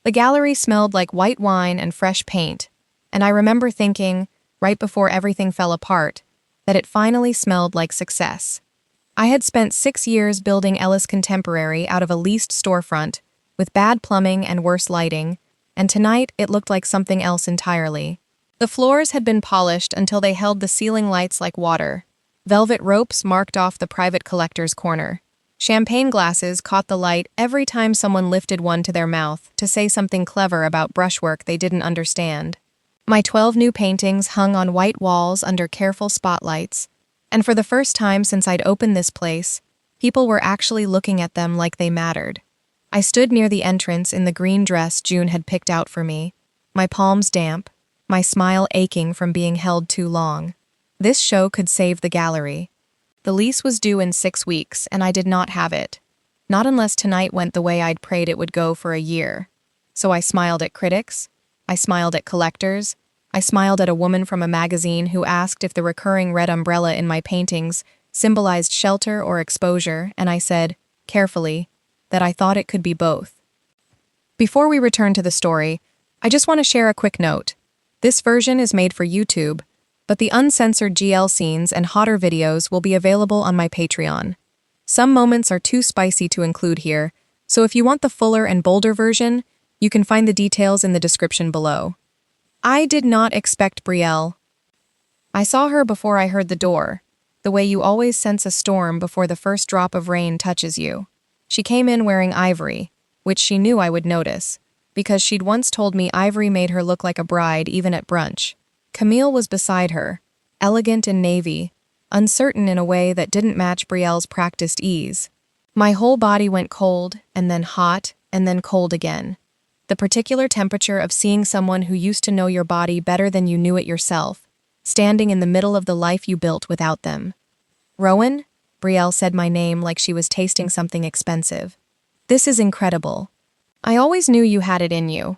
The gallery smelled like white wine and fresh paint, and I remember thinking, right before everything fell apart, that it finally smelled like success. I had spent 6 years building Ellis Contemporary out of a leased storefront, with bad plumbing and worse lighting, and tonight it looked like something else entirely. The floors had been polished until they held the ceiling lights like water. Velvet ropes marked off the private collector's corner. Champagne glasses caught the light every time someone lifted one to their mouth to say something clever about brushwork they didn't understand. My 12 new paintings hung on white walls under careful spotlights, and for the first time since I'd opened this place, people were actually looking at them like they mattered. I stood near the entrance in the green dress June had picked out for me, my palms damp, my smile aching from being held too long. This show could save the gallery. The lease was due in 6 weeks, and I did not have it. Not unless tonight went the way I'd prayed it would go for a year. So I smiled at critics, I smiled at collectors, I smiled at a woman from a magazine who asked if the recurring red umbrella in my paintings symbolized shelter or exposure, and I said, carefully, that I thought it could be both. Before we return to the story, I just want to share a quick note. This version is made for YouTube, but the uncensored GL scenes and hotter videos will be available on my Patreon. Some moments are too spicy to include here, so if you want the fuller and bolder version, you can find the details in the description below. I did not expect Brielle. I saw her before I heard the door, the way you always sense a storm before the first drop of rain touches you. She came in wearing ivory, which she knew I would notice, because she'd once told me ivory made her look like a bride even at brunch. Camille was beside her, elegant in navy, uncertain in a way that didn't match Brielle's practiced ease. My whole body went cold, and then hot, and then cold again. The particular temperature of seeing someone who used to know your body better than you knew it yourself, standing in the middle of the life you built without them. Rowan? Brielle said my name like she was tasting something expensive. This is incredible. I always knew you had it in you.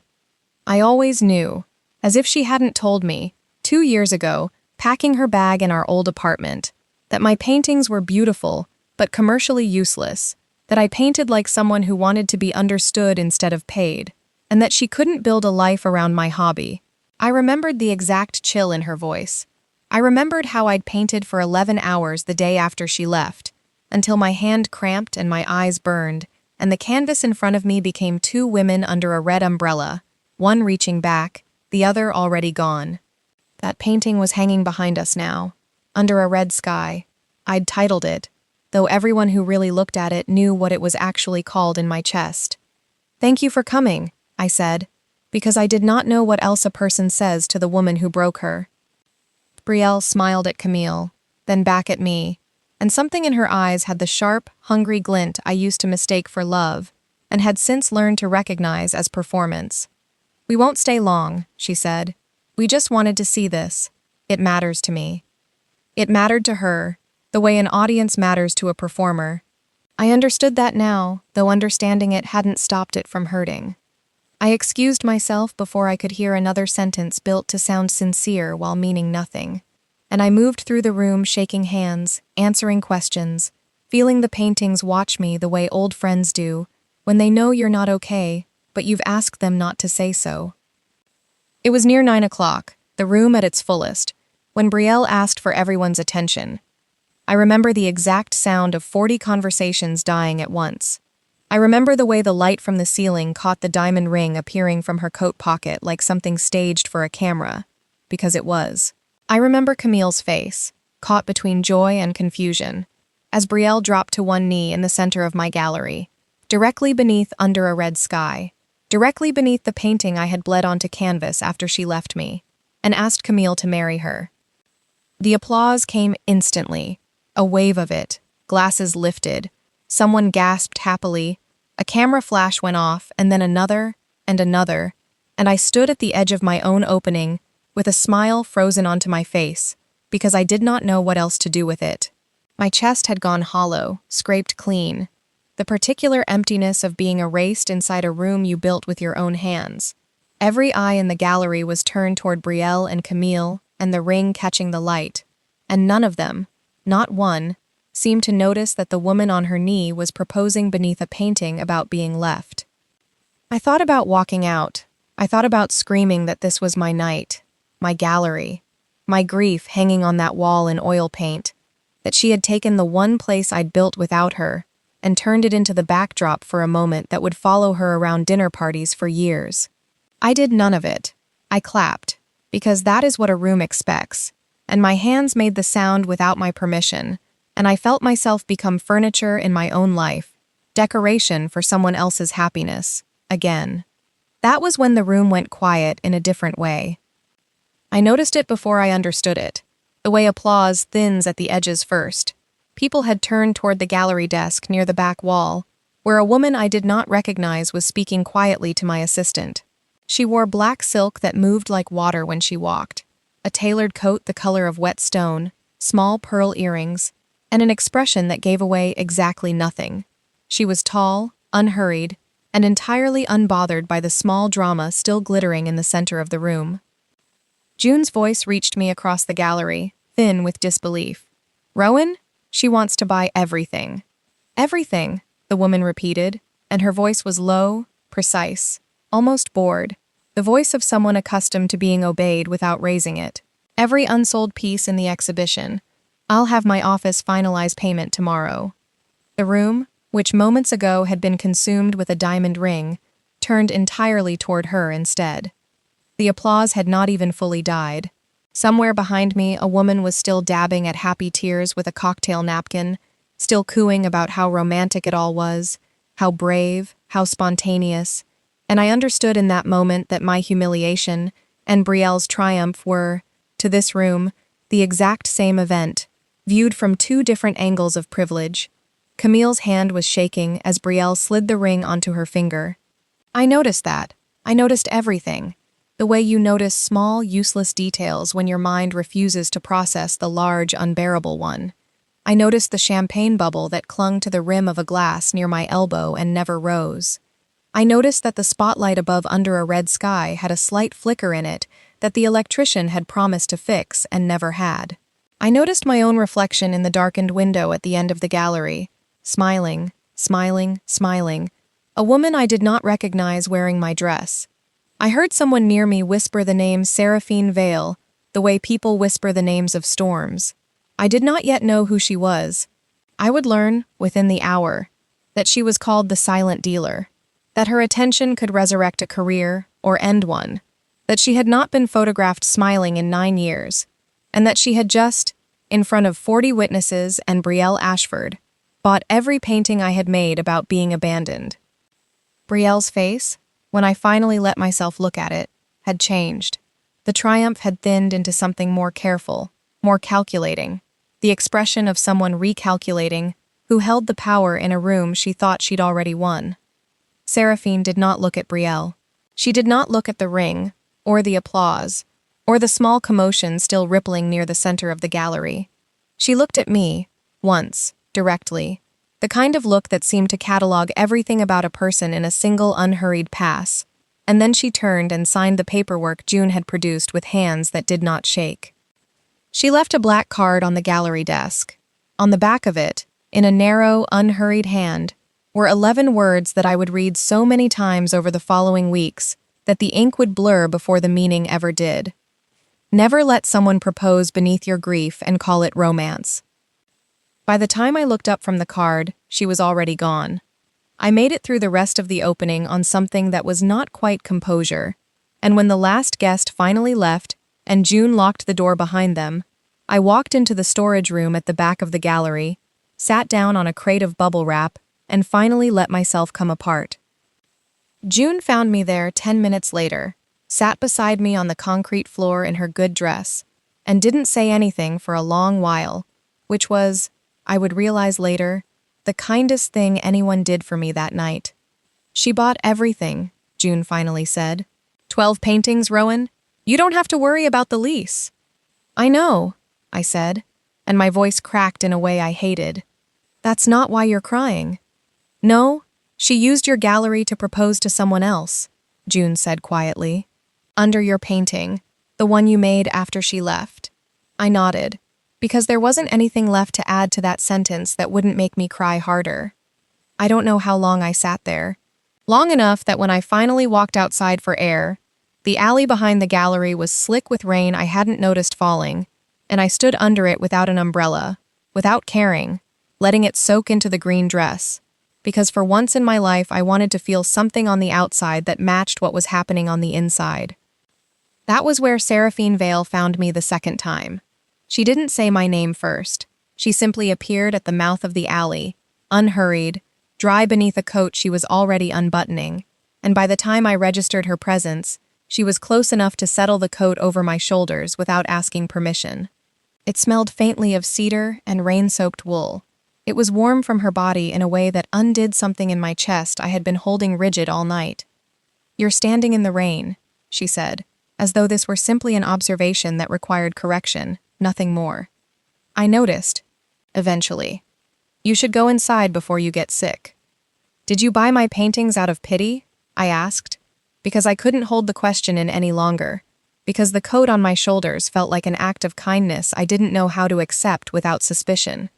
I always knew, as if she hadn't told me, 2 years ago, packing her bag in our old apartment, that my paintings were beautiful, but commercially useless, that I painted like someone who wanted to be understood instead of paid, and that she couldn't build a life around my hobby. I remembered the exact chill in her voice. I remembered how I'd painted for 11 hours the day after she left, until my hand cramped and my eyes burned, and the canvas in front of me became 2 women under a red umbrella, one reaching back, the other already gone. That painting was hanging behind us now, under a red sky. I'd titled it, though everyone who really looked at it knew what it was actually called in my chest. "Thank you for coming," I said, because I did not know what else a person says to the woman who broke her. Brielle smiled at Camille, then back at me, and something in her eyes had the sharp, hungry glint I used to mistake for love, and had since learned to recognize as performance. "We won't stay long," she said. "We just wanted to see this. It matters to me." It mattered to her, the way an audience matters to a performer. I understood that now, though understanding it hadn't stopped it from hurting. I excused myself before I could hear another sentence built to sound sincere while meaning nothing, and I moved through the room shaking hands, answering questions, feeling the paintings watch me the way old friends do, when they know you're not okay, but you've asked them not to say so. It was near 9 o'clock, the room at its fullest, when Brielle asked for everyone's attention. I remember the exact sound of 40 conversations dying at once. I remember the way the light from the ceiling caught the diamond ring appearing from her coat pocket like something staged for a camera, because it was. I remember Camille's face, caught between joy and confusion, as Brielle dropped to one knee in the center of my gallery, directly beneath under a red sky, directly beneath the painting I had bled onto canvas after she left me, and asked Camille to marry her. The applause came instantly, a wave of it, glasses lifted, someone gasped happily, a camera flash went off, and then another, and another, and I stood at the edge of my own opening, with a smile frozen onto my face, because I did not know what else to do with it. My chest had gone hollow, scraped clean, the particular emptiness of being erased inside a room you built with your own hands. Every eye in the gallery was turned toward Brielle and Camille and the ring catching the light, and none of them, not one, seemed to notice that the woman on her knee was proposing beneath a painting about being left. I thought about walking out. I thought about screaming that this was my night, my gallery, my grief hanging on that wall in oil paint, that she had taken the one place I'd built without her and turned it into the backdrop for a moment that would follow her around dinner parties for years. I did none of it. I clapped, because that is what a room expects, and my hands made the sound without my permission, and I felt myself become furniture in my own life, decoration for someone else's happiness, again. That was when the room went quiet in a different way. I noticed it before I understood it, the way applause thins at the edges first. People had turned toward the gallery desk near the back wall, where a woman I did not recognize was speaking quietly to my assistant. She wore black silk that moved like water when she walked, a tailored coat the color of wet stone, small pearl earrings, and an expression that gave away exactly nothing. She was tall, unhurried, and entirely unbothered by the small drama still glittering in the center of the room. June's voice reached me across the gallery, thin with disbelief. "Rowan? She wants to buy everything." "Everything," the woman repeated, and her voice was low, precise, almost bored, the voice of someone accustomed to being obeyed without raising it. "Every unsold piece in the exhibition. I'll have my office finalize payment tomorrow." The room, which moments ago had been consumed with a diamond ring, turned entirely toward her instead. The applause had not even fully died. Somewhere behind me, a woman was still dabbing at happy tears with a cocktail napkin, still cooing about how romantic it all was, how brave, how spontaneous, and I understood in that moment that my humiliation and Brielle's triumph were, to this room, the exact same event, viewed from two different angles of privilege. Camille's hand was shaking as Brielle slid the ring onto her finger. I noticed that. I noticed everything. The way you notice small, useless details when your mind refuses to process the large, unbearable one. I noticed the champagne bubble that clung to the rim of a glass near my elbow and never rose. I noticed that the spotlight above under a red sky had a slight flicker in it that the electrician had promised to fix and never had. I noticed my own reflection in the darkened window at the end of the gallery, smiling, smiling, smiling, a woman I did not recognize wearing my dress. I heard someone near me whisper the name Seraphine Vale, the way people whisper the names of storms. I did not yet know who she was. I would learn, within the hour, that she was called the silent dealer, that her attention could resurrect a career or end one, that she had not been photographed smiling in 9 years, and that she had just, in front of 40 witnesses and Brielle Ashford, bought every painting I had made about being abandoned. Brielle's face, when I finally let myself look at it, had changed. The triumph had thinned into something more careful, more calculating, the expression of someone recalculating who held the power in a room she thought she'd already won. Seraphine did not look at Brielle. She did not look at the ring, or the applause, or the small commotion still rippling near the center of the gallery. She looked at me, once, directly, the kind of look that seemed to catalog everything about a person in a single unhurried pass, and then she turned and signed the paperwork June had produced with hands that did not shake. She left a black card on the gallery desk. On the back of it, in a narrow, unhurried hand, were 11 words that I would read so many times over the following weeks that the ink would blur before the meaning ever did. Never let someone propose beneath your grief and call it romance. By the time I looked up from the card, she was already gone. I made it through the rest of the opening on something that was not quite composure, and when the last guest finally left and June locked the door behind them, I walked into the storage room at the back of the gallery, sat down on a crate of bubble wrap, and finally let myself come apart. June found me there 10 minutes later, sat beside me on the concrete floor in her good dress, and didn't say anything for a long while, which was, I would realize later, the kindest thing anyone did for me that night. "She bought everything," June finally said. 12 paintings, Rowan? You don't have to worry about the lease." "I know," I said, and my voice cracked in a way I hated. "That's not why you're crying." "No, she used your gallery to propose to someone else," June said quietly. "Under your painting, the one you made after she left." I nodded, because there wasn't anything left to add to that sentence that wouldn't make me cry harder. I don't know how long I sat there, Long enough that when I finally walked outside for air, the alley behind the gallery was slick with rain I hadn't noticed falling, and I stood under it without an umbrella, without caring, letting it soak into the green dress, because for once in my life I wanted to feel something on the outside that matched what was happening on the inside. That was where Seraphine Vale found me the second time. She didn't say my name first. She simply appeared at the mouth of the alley, unhurried, dry beneath a coat she was already unbuttoning, and by the time I registered her presence, she was close enough to settle the coat over my shoulders without asking permission. It smelled faintly of cedar and rain-soaked wool. It was warm from her body in a way that undid something in my chest I had been holding rigid all night. "You're standing in the rain," she said, as though this were simply an observation that required correction, nothing more. I noticed, eventually. "You should go inside before you get sick." "Did you buy my paintings out of pity?" I asked, because I couldn't hold the question in any longer, because the coat on my shoulders felt like an act of kindness I didn't know how to accept without suspicion.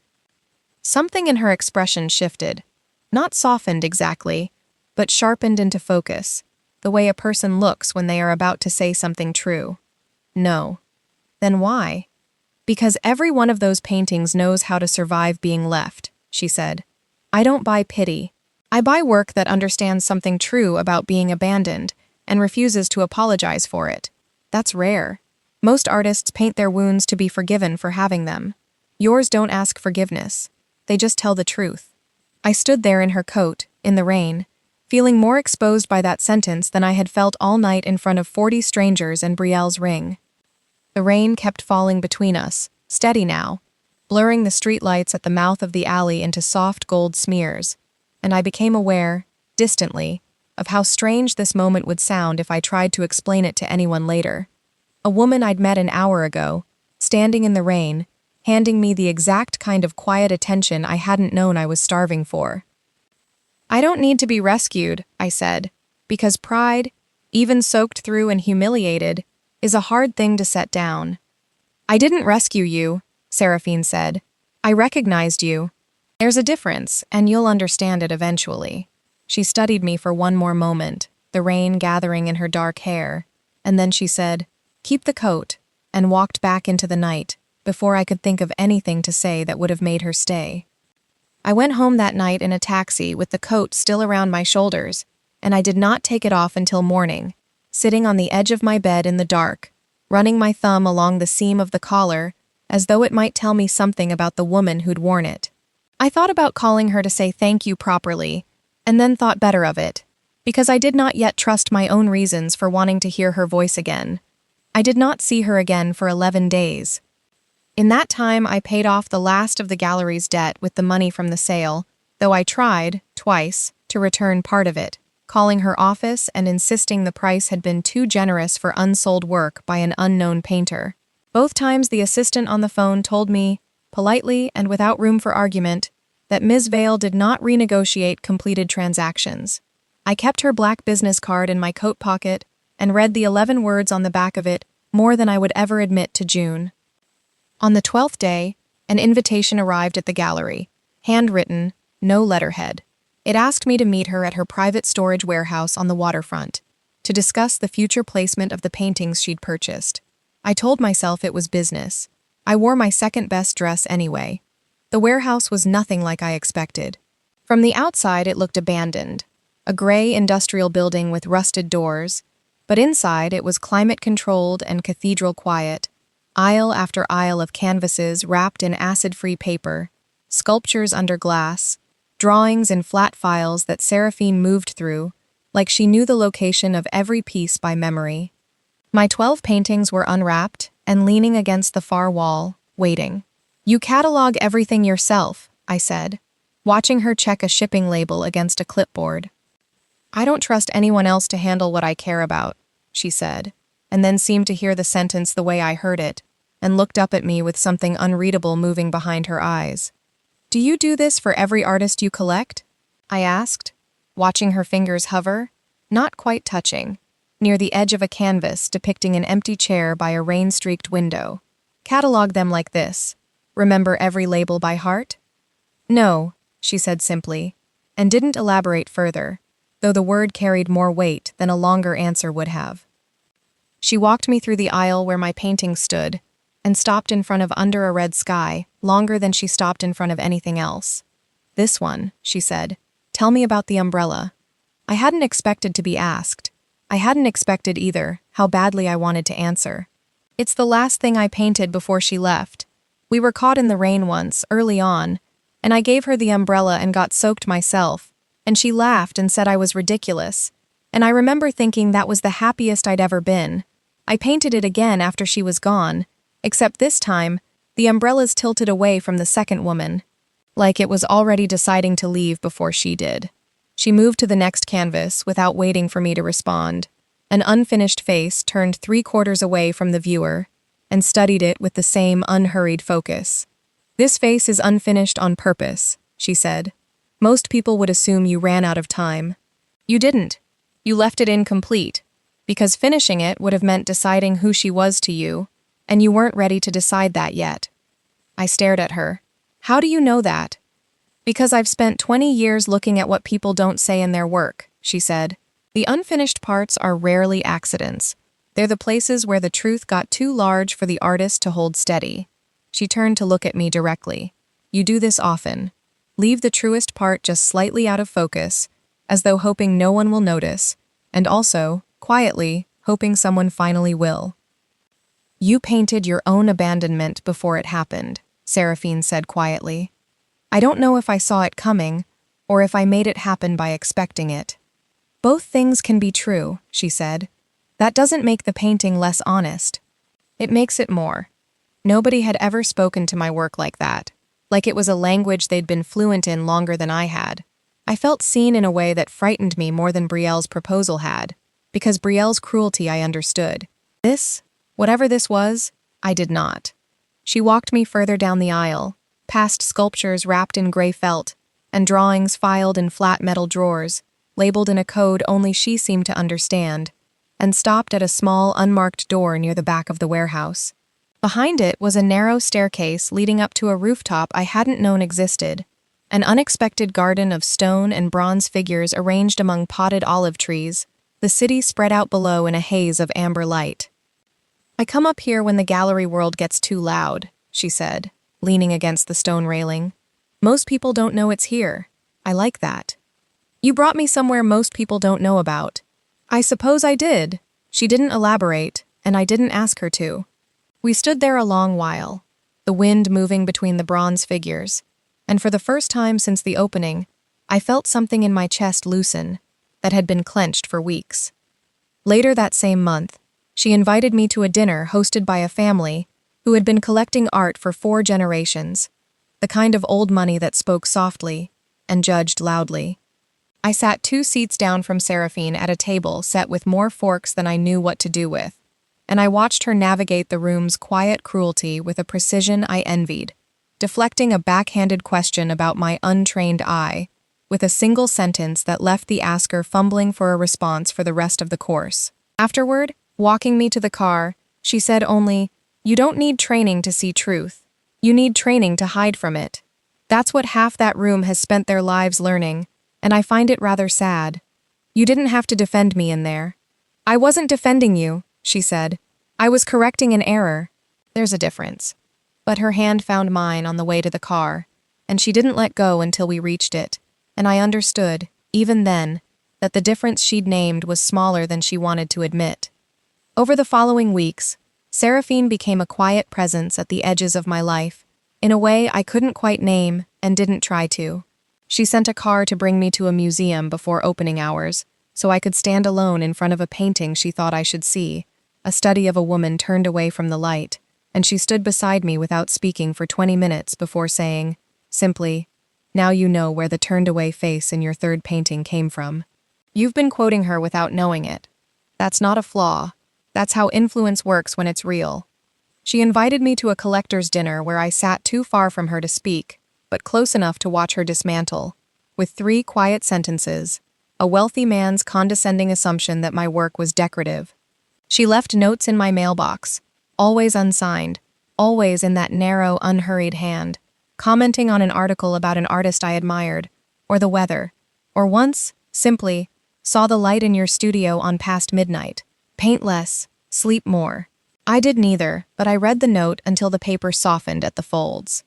Something in her expression shifted, not softened exactly, but sharpened into focus, the way a person looks when they are about to say something true. "No." "Then why?" "Because every one of those paintings knows how to survive being left," she said. "I don't buy pity. I buy work that understands something true about being abandoned and refuses to apologize for it. That's rare. Most artists paint their wounds to be forgiven for having them. Yours don't ask forgiveness. They just tell the truth." I stood there in her coat, in the rain, feeling more exposed by that sentence than I had felt all night in front of 40 strangers and Brielle's ring. The rain kept falling between us, steady now, blurring the streetlights at the mouth of the alley into soft gold smears, and I became aware, distantly, of how strange this moment would sound if I tried to explain it to anyone later. A woman I'd met an hour ago, standing in the rain, handing me the exact kind of quiet attention I hadn't known I was starving for. "I don't need to be rescued," I said, because pride, even soaked through and humiliated, is a hard thing to set down. "I didn't rescue you," Seraphine said. "I recognized you. There's a difference, and you'll understand it eventually." She studied me for one more moment, the rain gathering in her dark hair, and then she said, "Keep the coat," and walked back into the night, before I could think of anything to say that would have made her stay. I went home that night in a taxi with the coat still around my shoulders, and I did not take it off until morning, sitting on the edge of my bed in the dark, running my thumb along the seam of the collar, as though it might tell me something about the woman who'd worn it. I thought about calling her to say thank you properly, and then thought better of it, because I did not yet trust my own reasons for wanting to hear her voice again. I did not see her again for 11 days. In that time, I paid off the last of the gallery's debt with the money from the sale, though I tried, twice, to return part of it, calling her office and insisting the price had been too generous for unsold work by an unknown painter. Both times the assistant on the phone told me, politely and without room for argument, that Ms. Vale did not renegotiate completed transactions. I kept her black business card in my coat pocket and read the 11 words on the back of it more than I would ever admit to June. On the 12th day, an invitation arrived at the gallery, handwritten, no letterhead. It asked me to meet her at her private storage warehouse on the waterfront, to discuss the future placement of the paintings she'd purchased. I told myself it was business. I wore my second-best dress anyway. The warehouse was nothing like I expected. From the outside, it looked abandoned, a gray industrial building with rusted doors, but inside it was climate-controlled and cathedral quiet, aisle after aisle of canvases wrapped in acid-free paper, sculptures under glass, drawings in flat files that Seraphine moved through, like she knew the location of every piece by memory. My 12 paintings were unwrapped and leaning against the far wall, waiting. "You catalog everything yourself," I said, watching her check a shipping label against a clipboard. "I don't trust anyone else to handle what I care about," she said, and then seemed to hear the sentence the way I heard it, and looked up at me with something unreadable moving behind her eyes. "Do you do this for every artist you collect?" I asked, watching her fingers hover, not quite touching, near the edge of a canvas depicting an empty chair by a rain-streaked window. "Catalog them like this. Remember every label by heart?" "No," she said simply, and didn't elaborate further. though the word carried more weight than a longer answer would have. She walked me through the aisle where my painting stood and stopped in front of Under a Red Sky, longer than she stopped in front of anything else. "This one," she said. "Tell me about the umbrella." I hadn't expected to be asked. I hadn't expected either how badly I wanted to answer. "It's the last thing I painted before she left. We were caught in the rain once, early on, and I gave her the umbrella and got soaked myself, and she laughed and said I was ridiculous. And I remember thinking that was the happiest I'd ever been. I painted it again after she was gone, except this time, the umbrella's tilted away from the second woman, like it was already deciding to leave before she did." She moved to the next canvas without waiting for me to respond. An unfinished face turned 3/4 away from the viewer and studied it with the same unhurried focus. "This face is unfinished on purpose," she said. "Most people would assume you ran out of time. You didn't. You left it incomplete, because finishing it would have meant deciding who she was to you, and you weren't ready to decide that yet." I stared at her. "How do you know that?" "Because I've spent 20 years looking at what people don't say in their work," she said. "The unfinished parts are rarely accidents. They're the places where the truth got too large for the artist to hold steady." She turned to look at me directly. "You do this often. Leave the truest part just slightly out of focus, as though hoping no one will notice, and also, quietly, hoping someone finally will." "You painted your own abandonment before it happened," Seraphine said quietly. "I don't know if I saw it coming, or if I made it happen by expecting it." "Both things can be true," she said. "That doesn't make the painting less honest. It makes it more." Nobody had ever spoken to my work like that, like it was a language they'd been fluent in longer than I had. I felt seen in a way that frightened me more than Brielle's proposal had, because Brielle's cruelty I understood. This, whatever this was, I did not. She walked me further down the aisle, past sculptures wrapped in gray felt, and drawings filed in flat metal drawers, labeled in a code only she seemed to understand, and stopped at a small, unmarked door near the back of the warehouse. Behind it was a narrow staircase leading up to a rooftop I hadn't known existed, an unexpected garden of stone and bronze figures arranged among potted olive trees, the city spread out below in a haze of amber light. "I come up here when the gallery world gets too loud," she said, leaning against the stone railing. "Most people don't know it's here. I like that." "You brought me somewhere most people don't know about." "I suppose I did." She didn't elaborate, and I didn't ask her to. We stood there a long while, the wind moving between the bronze figures, and for the first time since the opening, I felt something in my chest loosen that had been clenched for weeks. Later that same month, she invited me to a dinner hosted by a family who had been collecting art for 4 generations, the kind of old money that spoke softly and judged loudly. I sat 2 seats down from Seraphine at a table set with more forks than I knew what to do with, and I watched her navigate the room's quiet cruelty with a precision I envied, deflecting a backhanded question about my untrained eye with a single sentence that left the asker fumbling for a response for the rest of the course. Afterward, walking me to the car, she said only, "You don't need training to see truth. You need training to hide from it." That's what half that room has spent their lives learning, and I find it rather sad. "You didn't have to defend me in there." "I wasn't defending you," she said. "I was correcting an error." There's a difference. But her hand found mine on the way to the car, and she didn't let go until we reached it, and I understood, even then, that the difference she'd named was smaller than she wanted to admit. Over the following weeks, Seraphine became a quiet presence at the edges of my life, in a way I couldn't quite name and didn't try to. She sent a car to bring me to a museum before opening hours, so I could stand alone in front of a painting she thought I should see, a study of a woman turned away from the light, and she stood beside me without speaking for 20 minutes before saying, simply, "Now you know where the turned-away face in your third painting came from. You've been quoting her without knowing it. That's not a flaw. That's how influence works when it's real." She invited me to a collector's dinner where I sat too far from her to speak, but close enough to watch her dismantle, with 3 quiet sentences, a wealthy man's condescending assumption that my work was decorative. She left notes in my mailbox, always unsigned, always in that narrow, unhurried hand, commenting on an article about an artist I admired, or the weather, or once, simply, Saw the light in your studio on past midnight. Paint less, sleep more. I did neither, but I read the note until the paper softened at the folds.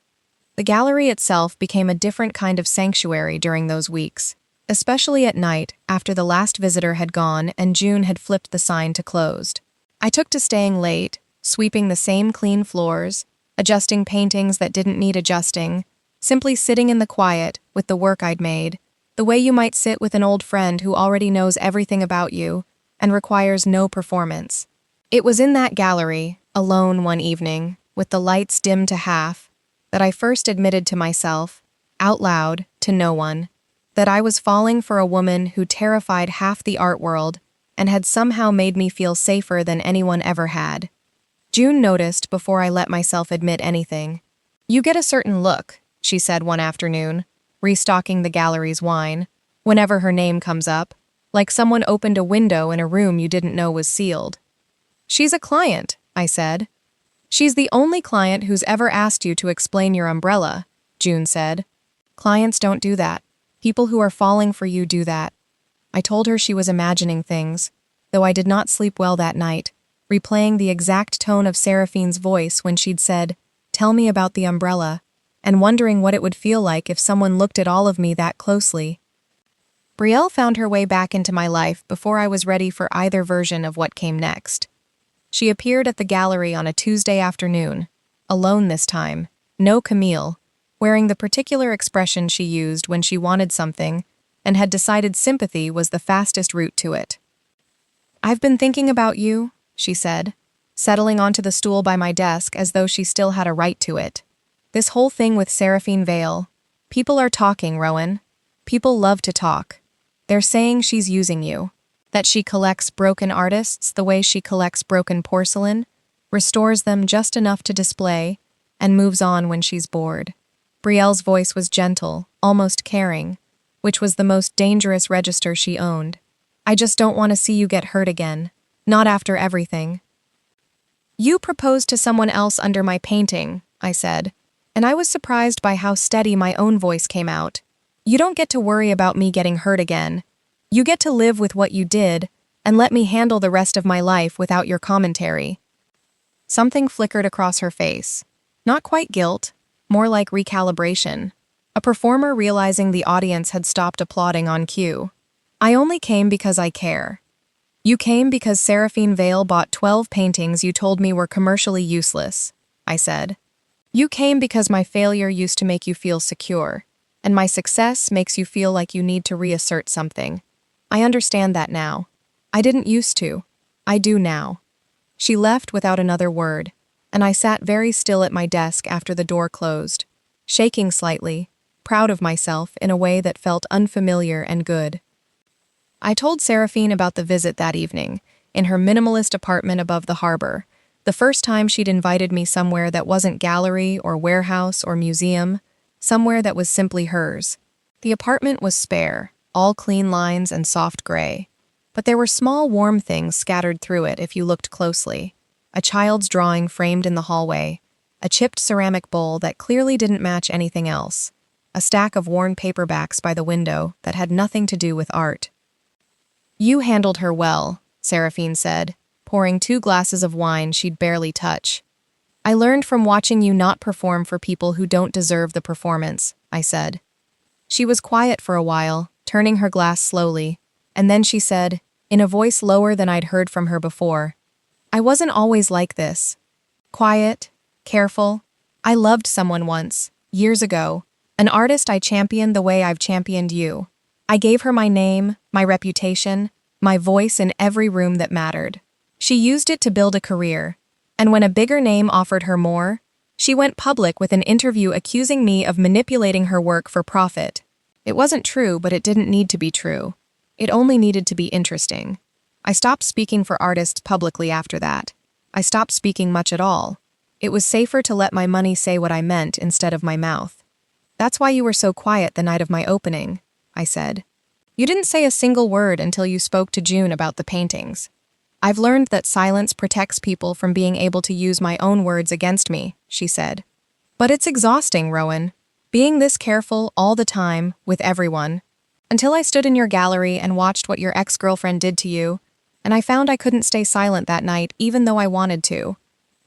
The gallery itself became a different kind of sanctuary during those weeks, especially at night after the last visitor had gone and June had flipped the sign to closed. I took to staying late, sweeping the same clean floors, adjusting paintings that didn't need adjusting, simply sitting in the quiet with the work I'd made, the way you might sit with an old friend who already knows everything about you and requires no performance. It was in that gallery, alone one evening, with the lights dimmed to half, that I first admitted to myself, out loud, to no one, that I was falling for a woman who terrified half the art world and had somehow made me feel safer than anyone ever had. June noticed before I let myself admit anything. "You get a certain look," she said one afternoon, restocking the gallery's wine, whenever her name comes up, like someone opened a window in a room you didn't know was sealed. "She's a client," I said. "She's the only client who's ever asked you to explain your umbrella," June said. "Clients don't do that. People who are falling for you do that." I told her she was imagining things, though I did not sleep well that night, replaying the exact tone of Seraphine's voice when she'd said, "Tell me about the umbrella," and wondering what it would feel like if someone looked at all of me that closely. Brielle found her way back into my life before I was ready for either version of what came next. She appeared at the gallery on a Tuesday afternoon, alone this time, no Camille, wearing the particular expression she used when she wanted something and had decided sympathy was the fastest route to it. "I've been thinking about you," she said, settling onto the stool by my desk as though she still had a right to it. "This whole thing with Seraphine Vale. People are talking, Rowan. People love to talk. They're saying she's using you, that she collects broken artists the way she collects broken porcelain, restores them just enough to display, and moves on when she's bored." Brielle's voice was gentle, almost caring, which was the most dangerous register she owned. "I just don't want to see you get hurt again. Not after everything." "You proposed to someone else under my painting," I said, and I was surprised by how steady my own voice came out. "You don't get to worry about me getting hurt again. You get to live with what you did and let me handle the rest of my life without your commentary." Something flickered across her face. Not quite guilt, more like recalibration. A performer realizing the audience had stopped applauding on cue. "I only came because I care. You came because Seraphine Vale bought 12 paintings you told me were commercially useless," I said. "You came because my failure used to make you feel secure, and my success makes you feel like you need to reassert something. I understand that now. I didn't used to. I do now." She left without another word, and I sat very still at my desk after the door closed, shaking slightly, proud of myself in a way that felt unfamiliar and good. I told Seraphine about the visit that evening, in her minimalist apartment above the harbor, the first time she'd invited me somewhere that wasn't gallery or warehouse or museum, somewhere that was simply hers. The apartment was spare, all clean lines and soft gray, but there were small warm things scattered through it if you looked closely. A child's drawing framed in the hallway, a chipped ceramic bowl that clearly didn't match anything else, a stack of worn paperbacks by the window that had nothing to do with art. "You handled her well," Seraphine said, pouring 2 glasses of wine she'd barely touch. "I learned from watching you not perform for people who don't deserve the performance," I said. She was quiet for a while, turning her glass slowly, and then she said, in a voice lower than I'd heard from her before, "I wasn't always like this. Quiet, careful. I loved someone once, years ago, an artist I championed the way I've championed you. I gave her my name, my reputation, my voice in every room that mattered. She used it to build a career, and when a bigger name offered her more, she went public with an interview accusing me of manipulating her work for profit. It wasn't true, but it didn't need to be true. It only needed to be interesting. I stopped speaking for artists publicly after that. I stopped speaking much at all. It was safer to let my money say what I meant instead of my mouth. That's why you were so quiet the night of my opening," I said. "You didn't say a single word until you spoke to June about the paintings. I've learned that silence protects people from being able to use my own words against me," she said. "But it's exhausting, Rowan. Being this careful all the time, with everyone. Until I stood in your gallery and watched what your ex-girlfriend did to you, and I found I couldn't stay silent that night even though I wanted to.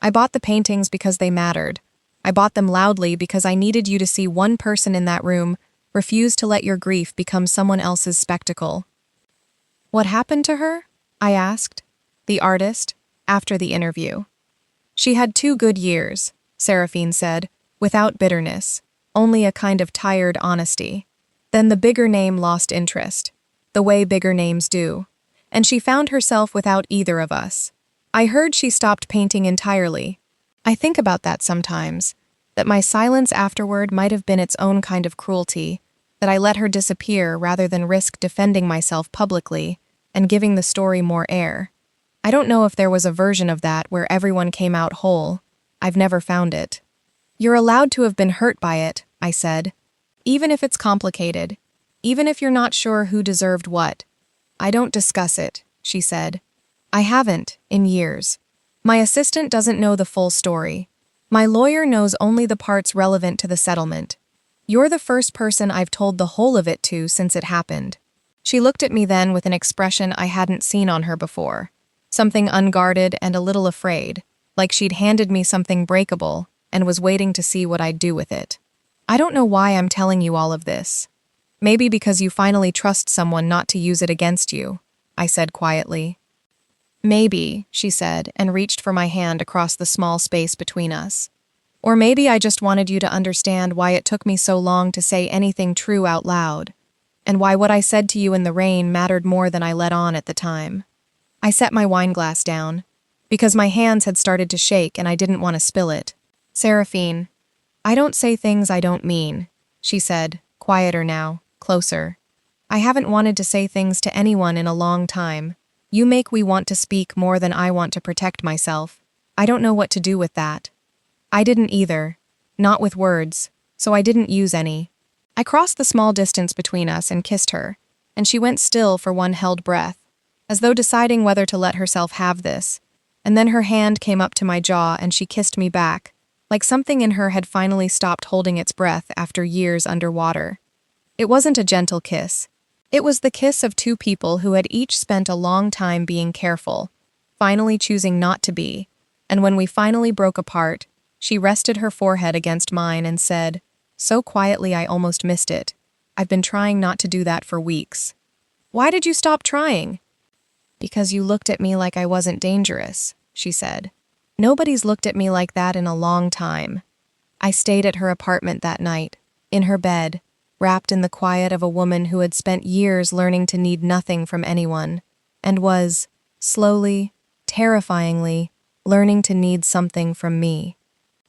I bought the paintings because they mattered. I bought them loudly because I needed you to see one person in that room refuse to let your grief become someone else's spectacle. What happened to her? I asked. The artist, after the interview. She had 2 good years, Seraphine said, without bitterness, only a kind of tired honesty. Then the bigger name lost interest, the way bigger names do, and she found herself without either of us. I heard she stopped painting entirely. I think about that sometimes, that my silence afterward might have been its own kind of cruelty, that I let her disappear rather than risk defending myself publicly and giving the story more air. I don't know if there was a version of that where everyone came out whole. I've never found it. You're allowed to have been hurt by it, I said. Even if it's complicated. Even if you're not sure who deserved what. I don't discuss it, she said. I haven't, in years. My assistant doesn't know the full story. My lawyer knows only the parts relevant to the settlement. You're the first person I've told the whole of it to since it happened. She looked at me then with an expression I hadn't seen on her before. Something unguarded and a little afraid, like she'd handed me something breakable and was waiting to see what I'd do with it. I don't know why I'm telling you all of this. Maybe because you finally trust someone not to use it against you, I said quietly. Maybe, she said, and reached for my hand across the small space between us. Or maybe I just wanted you to understand why it took me so long to say anything true out loud, and why what I said to you in the rain mattered more than I let on at the time. I set my wine glass down, because my hands had started to shake and I didn't want to spill it. Seraphine, I don't say things I don't mean, she said, quieter now, closer. I haven't wanted to say things to anyone in a long time. You make me want to speak more than I want to protect myself. I don't know what to do with that. I didn't either. Not with words, so I didn't use any. I crossed the small distance between us and kissed her, and she went still for one held breath, as though deciding whether to let herself have this, and then her hand came up to my jaw and she kissed me back, like something in her had finally stopped holding its breath after years underwater. It wasn't a gentle kiss. It was the kiss of 2 people who had each spent a long time being careful, finally choosing not to be, and when we finally broke apart, she rested her forehead against mine and said, so quietly I almost missed it, I've been trying not to do that for weeks. Why did you stop trying? Because you looked at me like I wasn't dangerous, she said. Nobody's looked at me like that in a long time. I stayed at her apartment that night, in her bed, wrapped in the quiet of a woman who had spent years learning to need nothing from anyone, and was, slowly, terrifyingly, learning to need something from me.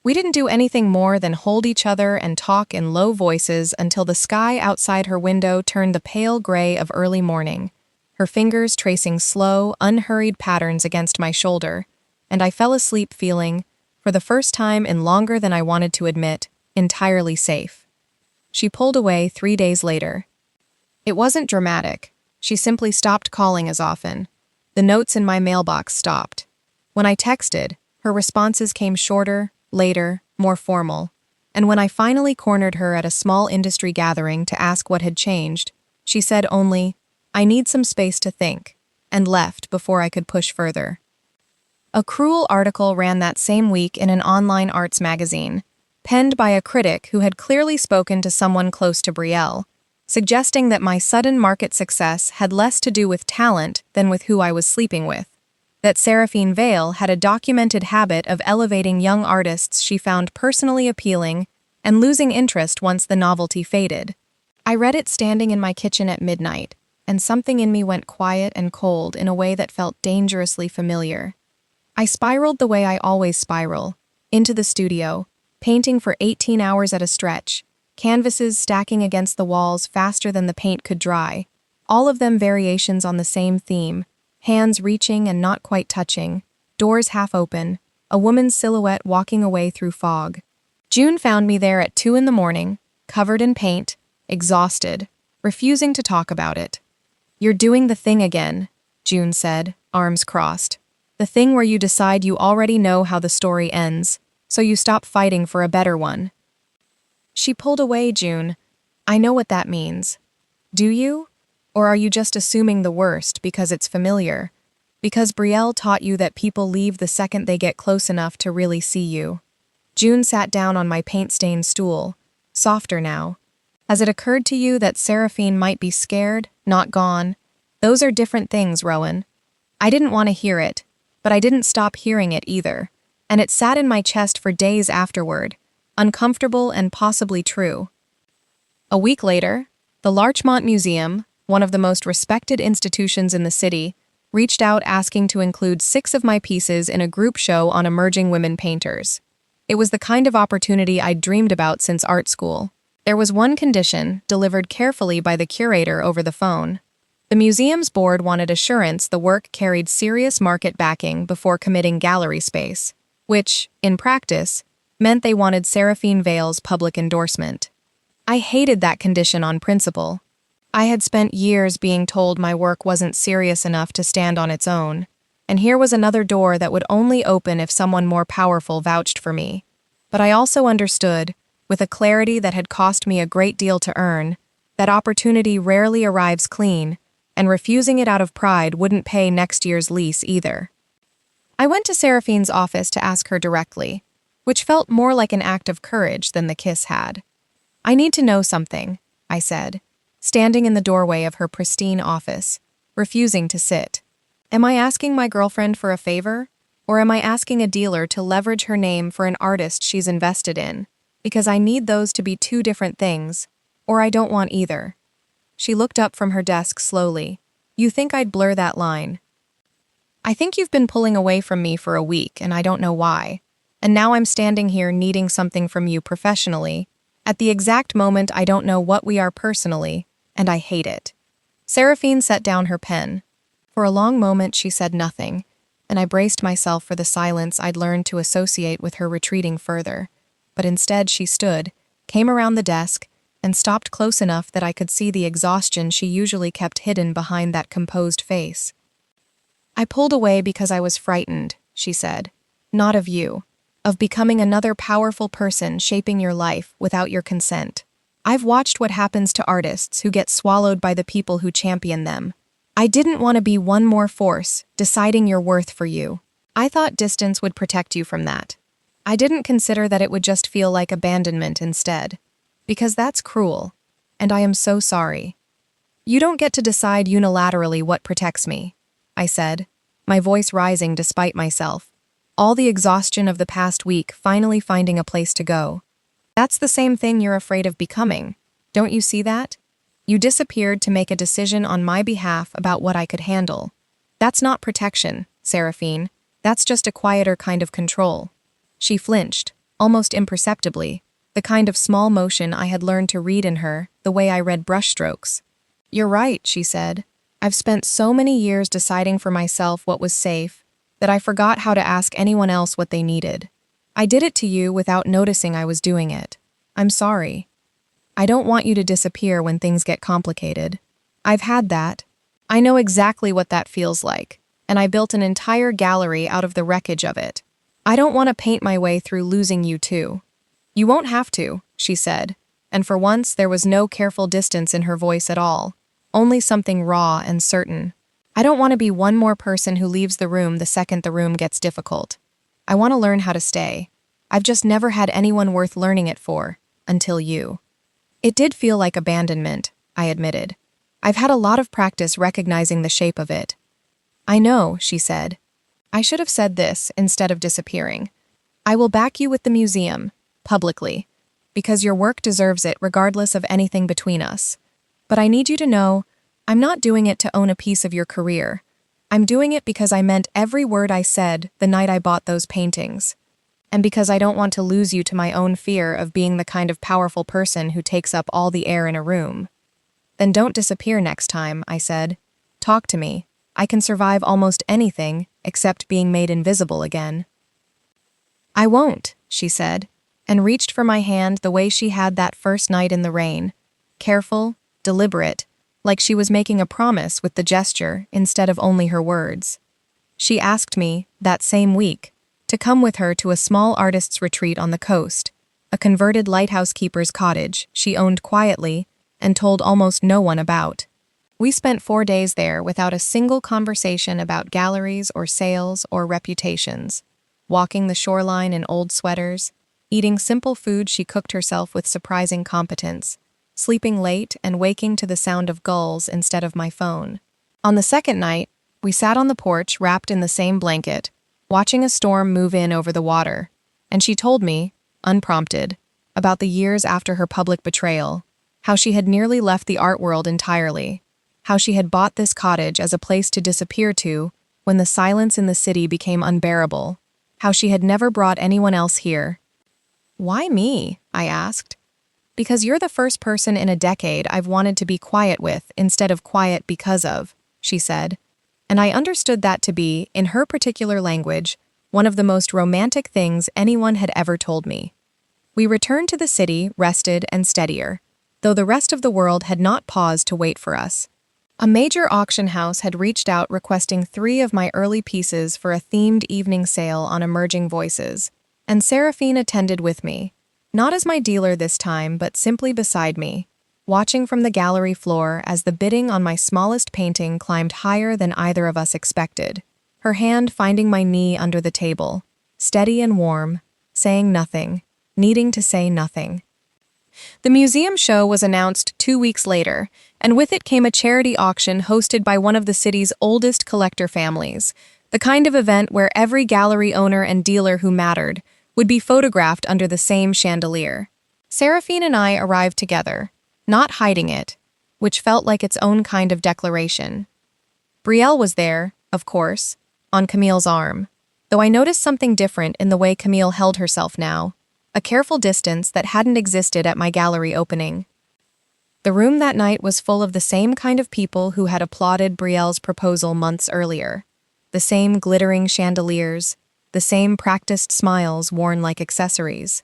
We didn't do anything more than hold each other and talk in low voices until the sky outside her window turned the pale gray of early morning, her fingers tracing slow, unhurried patterns against my shoulder, and I fell asleep feeling, for the first time in longer than I wanted to admit, entirely safe. She pulled away 3 days later. It wasn't dramatic. She simply stopped calling as often. The notes in my mailbox stopped. When I texted, her responses came shorter, later, more formal. And when I finally cornered her at a small industry gathering to ask what had changed, she said only, I need some space to think, and left before I could push further. A cruel article ran that same week in an online arts magazine, penned by a critic who had clearly spoken to someone close to Brielle, suggesting that my sudden market success had less to do with talent than with who I was sleeping with, that Seraphine Vale had a documented habit of elevating young artists she found personally appealing and losing interest once the novelty faded. I read it standing in my kitchen at midnight, and something in me went quiet and cold in a way that felt dangerously familiar. I spiraled the way I always spiral, into the studio, painting for 18 hours at a stretch, canvases stacking against the walls faster than the paint could dry, all of them variations on the same theme, hands reaching and not quite touching, doors half open, a woman's silhouette walking away through fog. June found me there at 2 a.m, covered in paint, exhausted, refusing to talk about it. You're doing the thing again, June said, arms crossed. The thing where you decide you already know how the story ends, so you stop fighting for a better one. She pulled away, June. I know what that means. Do you? Or are you just assuming the worst because it's familiar? Because Brielle taught you that people leave the second they get close enough to really see you. June sat down on my paint-stained stool, softer now. Has it occurred to you that Seraphine might be scared, not gone? Those are different things, Rowan. I didn't want to hear it, but I didn't stop hearing it either, and it sat in my chest for days afterward, uncomfortable and possibly true. A week later, the Larchmont Museum, one of the most respected institutions in the city, reached out asking to include 6 of my pieces in a group show on emerging women painters. It was the kind of opportunity I'd dreamed about since art school. There was one condition, delivered carefully by the curator over the phone. The museum's board wanted assurance the work carried serious market backing before committing gallery space, which, in practice, meant they wanted Seraphine Vale's public endorsement. I hated that condition on principle. I had spent years being told my work wasn't serious enough to stand on its own, and here was another door that would only open if someone more powerful vouched for me. But I also understood, with a clarity that had cost me a great deal to earn, that opportunity rarely arrives clean, and refusing it out of pride wouldn't pay next year's lease either. I went to Seraphine's office to ask her directly, which felt more like an act of courage than the kiss had. I need to know something, I said, standing in the doorway of her pristine office, refusing to sit. Am I asking my girlfriend for a favor? Or am I asking a dealer to leverage her name for an artist she's invested in? Because I need those to be 2 different things, or I don't want either. She looked up from her desk slowly. You think I'd blur that line? I think you've been pulling away from me for a week, and I don't know why. And now I'm standing here needing something from you professionally, at the exact moment I don't know what we are personally, and I hate it. Seraphine set down her pen. For a long moment she said nothing, and I braced myself for the silence I'd learned to associate with her retreating further. But instead she stood, came around the desk, and stopped close enough that I could see the exhaustion she usually kept hidden behind that composed face. I pulled away because I was frightened, she said. Not of you. Of becoming another powerful person shaping your life without your consent. I've watched what happens to artists who get swallowed by the people who champion them. I didn't want to be one more force deciding your worth for you. I thought distance would protect you from that. I didn't consider that it would just feel like abandonment instead. Because that's cruel, and I am so sorry. You don't get to decide unilaterally what protects me, I said, my voice rising despite myself, all the exhaustion of the past week finally finding a place to go. That's the same thing you're afraid of becoming. Don't you see that? You disappeared to make a decision on my behalf about what I could handle. That's not protection, Seraphine. That's just a quieter kind of control. She flinched, almost imperceptibly, the kind of small motion I had learned to read in her, the way I read brushstrokes. You're right, she said. I've spent so many years deciding for myself what was safe that I forgot how to ask anyone else what they needed. I did it to you without noticing I was doing it. I'm sorry. I don't want you to disappear when things get complicated. I've had that. I know exactly what that feels like, and I built an entire gallery out of the wreckage of it. I don't want to paint my way through losing you too. You won't have to, she said, and for once there was no careful distance in her voice at all, only something raw and certain. I don't want to be one more person who leaves the room the second the room gets difficult. I want to learn how to stay. I've just never had anyone worth learning it for, until you. It did feel like abandonment, I admitted. I've had a lot of practice recognizing the shape of it. I know, she said. I should have said this instead of disappearing. I will back you with the museum, publicly, because your work deserves it regardless of anything between us. But I need you to know, I'm not doing it to own a piece of your career. I'm doing it because I meant every word I said the night I bought those paintings. And because I don't want to lose you to my own fear of being the kind of powerful person who takes up all the air in a room. Then don't disappear next time, I said. Talk to me. I can survive almost anything except being made invisible again. I won't, she said, and reached for my hand the way she had that first night in the rain. Careful, deliberate, like she was making a promise with the gesture instead of only her words. She asked me, that same week, to come with her to a small artist's retreat on the coast, a converted lighthouse keeper's cottage she owned quietly, and told almost no one about. We spent 4 days there without a single conversation about galleries or sales or reputations, walking the shoreline in old sweaters, eating simple food she cooked herself with surprising competence, sleeping late and waking to the sound of gulls instead of my phone. On the second night, we sat on the porch wrapped in the same blanket, watching a storm move in over the water, and she told me, unprompted, about the years after her public betrayal, how she had nearly left the art world entirely, how she had bought this cottage as a place to disappear to when the silence in the city became unbearable, how she had never brought anyone else here. "Why me?" I asked. "Because you're the first person in a decade I've wanted to be quiet with instead of quiet because of," she said, and I understood that to be, in her particular language, one of the most romantic things anyone had ever told me. We returned to the city, rested and steadier, though the rest of the world had not paused to wait for us. A major auction house had reached out requesting 3 of my early pieces for a themed evening sale on Emerging Voices, and Seraphine attended with me, not as my dealer this time, but simply beside me, watching from the gallery floor as the bidding on my smallest painting climbed higher than either of us expected, her hand finding my knee under the table, steady and warm, saying nothing, needing to say nothing. The museum show was announced 2 weeks later, and with it came a charity auction hosted by one of the city's oldest collector families, the kind of event where every gallery owner and dealer who mattered would be photographed under the same chandelier. Seraphine and I arrived together, not hiding it, which felt like its own kind of declaration. Brielle was there, of course, on Camille's arm, though I noticed something different in the way Camille held herself now, a careful distance that hadn't existed at my gallery opening. The room that night was full of the same kind of people who had applauded Brielle's proposal months earlier, the same glittering chandeliers, the same practiced smiles worn like accessories.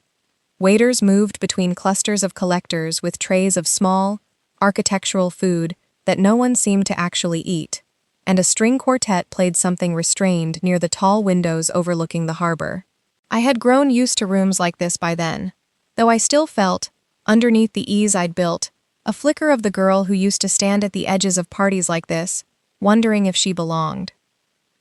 Waiters moved between clusters of collectors with trays of small, architectural food that no one seemed to actually eat, and a string quartet played something restrained near the tall windows overlooking the harbor. I had grown used to rooms like this by then, though I still felt, underneath the ease I'd built, a flicker of the girl who used to stand at the edges of parties like this, wondering if she belonged.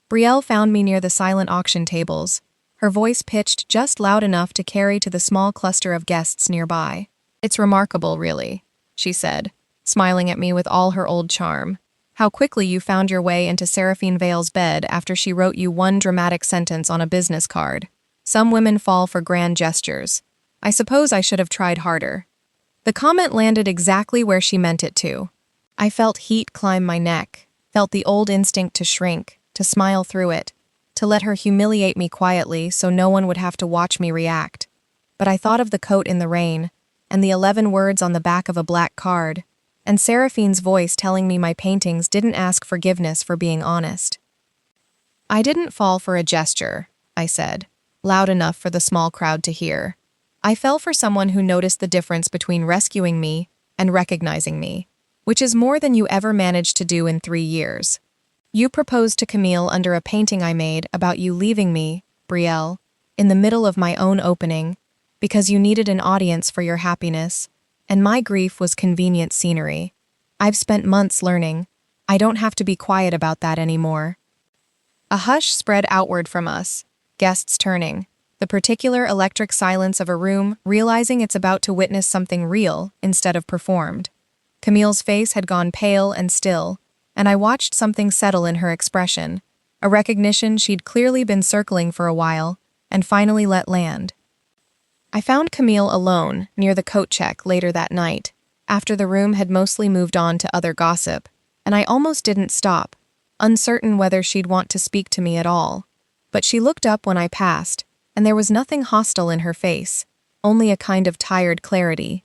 Brielle found me near the silent auction tables, her voice pitched just loud enough to carry to the small cluster of guests nearby. "It's remarkable, really," she said, smiling at me with all her old charm, "how quickly you found your way into Seraphine Vale's bed after she wrote you one dramatic sentence on a business card. Some women fall for grand gestures. I suppose I should have tried harder." The comment landed exactly where she meant it to. I felt heat climb my neck, felt the old instinct to shrink, to smile through it, to let her humiliate me quietly so no one would have to watch me react. But I thought of the coat in the rain, and the 11 words on the back of a black card, and Seraphine's voice telling me my paintings didn't ask forgiveness for being honest. "I didn't fall for a gesture," I said, loud enough for the small crowd to hear. "I fell for someone who noticed the difference between rescuing me and recognizing me, which is more than you ever managed to do in 3 years. You proposed to Camille under a painting I made about you leaving me, Brielle, in the middle of my own opening, because you needed an audience for your happiness, and my grief was convenient scenery. I've spent months learning. I don't have to be quiet about that anymore." A hush spread outward from us, guests turning, the particular electric silence of a room realizing it's about to witness something real instead of performed. Camille's face had gone pale and still, and I watched something settle in her expression, a recognition she'd clearly been circling for a while, and finally let land. I found Camille alone near the coat check later that night, after the room had mostly moved on to other gossip, and I almost didn't stop, uncertain whether she'd want to speak to me at all. But she looked up when I passed, and there was nothing hostile in her face, only a kind of tired clarity.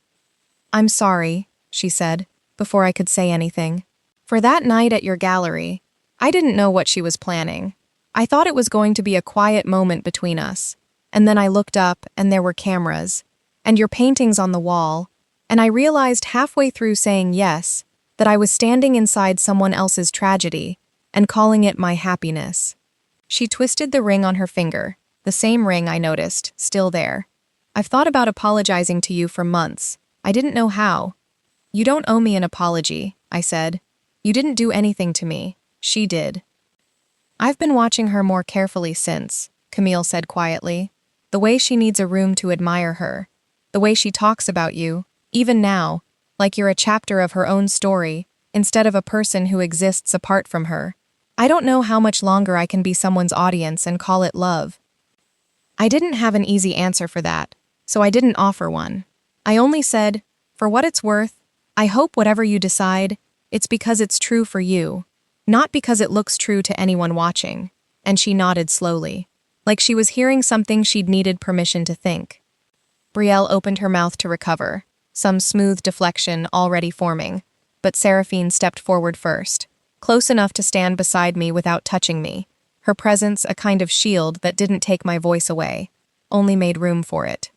"I'm sorry," she said, before I could say anything. "For that night at your gallery, I didn't know what she was planning. I thought it was going to be a quiet moment between us, and then I looked up and there were cameras, and your paintings on the wall, and I realized halfway through saying yes that I was standing inside someone else's tragedy and calling it my happiness." She twisted the ring on her finger, the same ring I noticed, still there. "I've thought about apologizing to you for months. I didn't know how. You don't owe me an apology, I said. You didn't do anything to me. She did. I've been watching her more carefully since, Camille said quietly. The way she needs a room to admire her. The way she talks about you, even now, like you're a chapter of her own story, instead of a person who exists apart from her. I don't know how much longer I can be someone's audience and call it love. I didn't have an easy answer for that, so I didn't offer one. I only said, for what it's worth, I hope whatever you decide, it's because it's true for you, not because it looks true to anyone watching. And she nodded slowly, like she was hearing something she'd needed permission to think. Brielle opened her mouth to recover, some smooth deflection already forming, but Seraphine stepped forward first, close enough to stand beside me without touching me, her presence a kind of shield that didn't take my voice away, only made room for it.